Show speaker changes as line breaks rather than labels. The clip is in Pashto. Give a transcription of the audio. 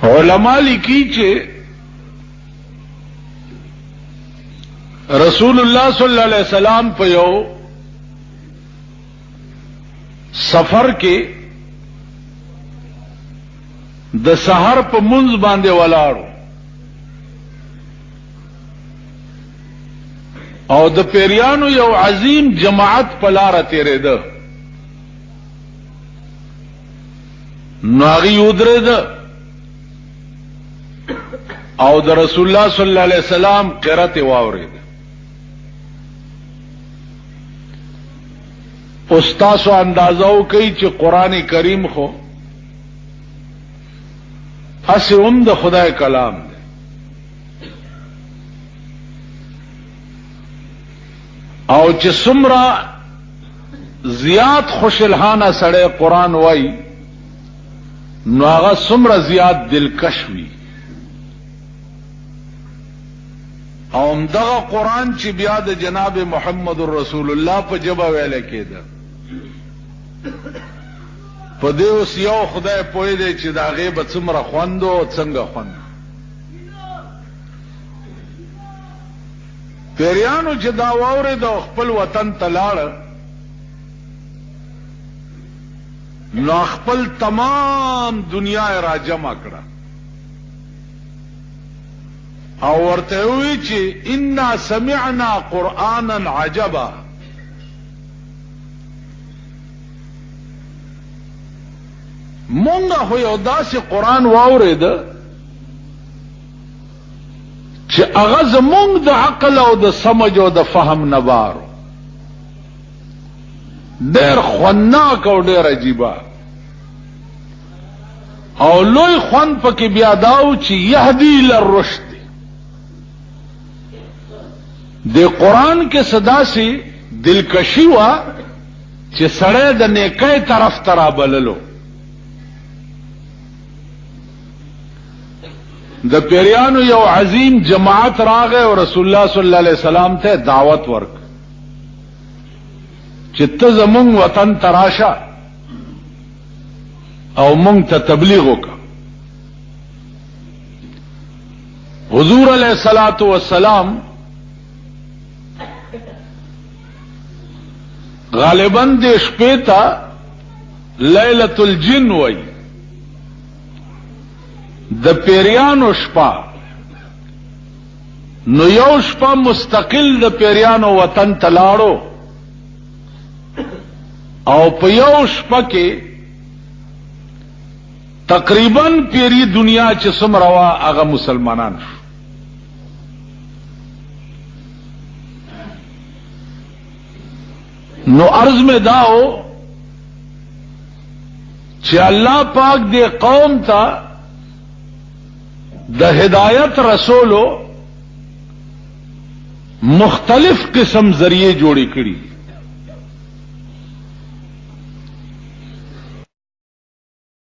علماء لیکي چې رسول الله صلی الله علیه وسلم په یو سفر کې د سحر په منځ باندې ولاړو او د پیریانو یو عظیم جماعت په لاره تیرېده نو هغه ودرېده او د رسول الله صلی الله علیه وسلم قرات واورید استاسو اندازو کوي چې قران کریم خو اسی هم د خدای کلام دی او چې څومره زیات خوشالهانه سړی قران وای نو هغه څومره زیات دلکش وي او دغه قران چې بیا د جناب محمد رسول الله په جبه ویل کېده په دې اوس یو خدای پوهی دی چې دا غیبت څومره خوند او څنګه خوند پیریانو چې دا واورې د خپل وطن ته لاړه نو خپل تمام دنیا را جمع کړه او ورته وی چې انا سمعنا قرانا عجبا مونږه خو یو داسې قران واورید چې هغه زمونږ د عقل او د سمج او د فهم نه بارو ډېر خناک او ډېر عجیبه او لوی خوند پکې بیا داو چې یهدی للرشد د قران کې صدا سي دلکشي وا چې سړی د نیکۍ طرف ته بللو د پیریانو یو عظیم جماعت راغی او رسول الله صلی الله علیه وسلم ته دعوت ورک چې ته زمونږ وطن تراشه او مونږ ته تبلیغ وکړه حضور علیه الصلاۃ والسلام غالباً د شپې ته لیلۃ الجن وای د پیریانو شپه نو یو شپه مستقل د پیریانو وطن ته لاړو او په یو شپه کې تقریبا پیری دنیا چې څومره وا هغه مسلمانان شو نو عرض میں داو چې الله پاک دې قوم ته د ہدایت رسولو مختلف قسم ذریعے جوړی کړي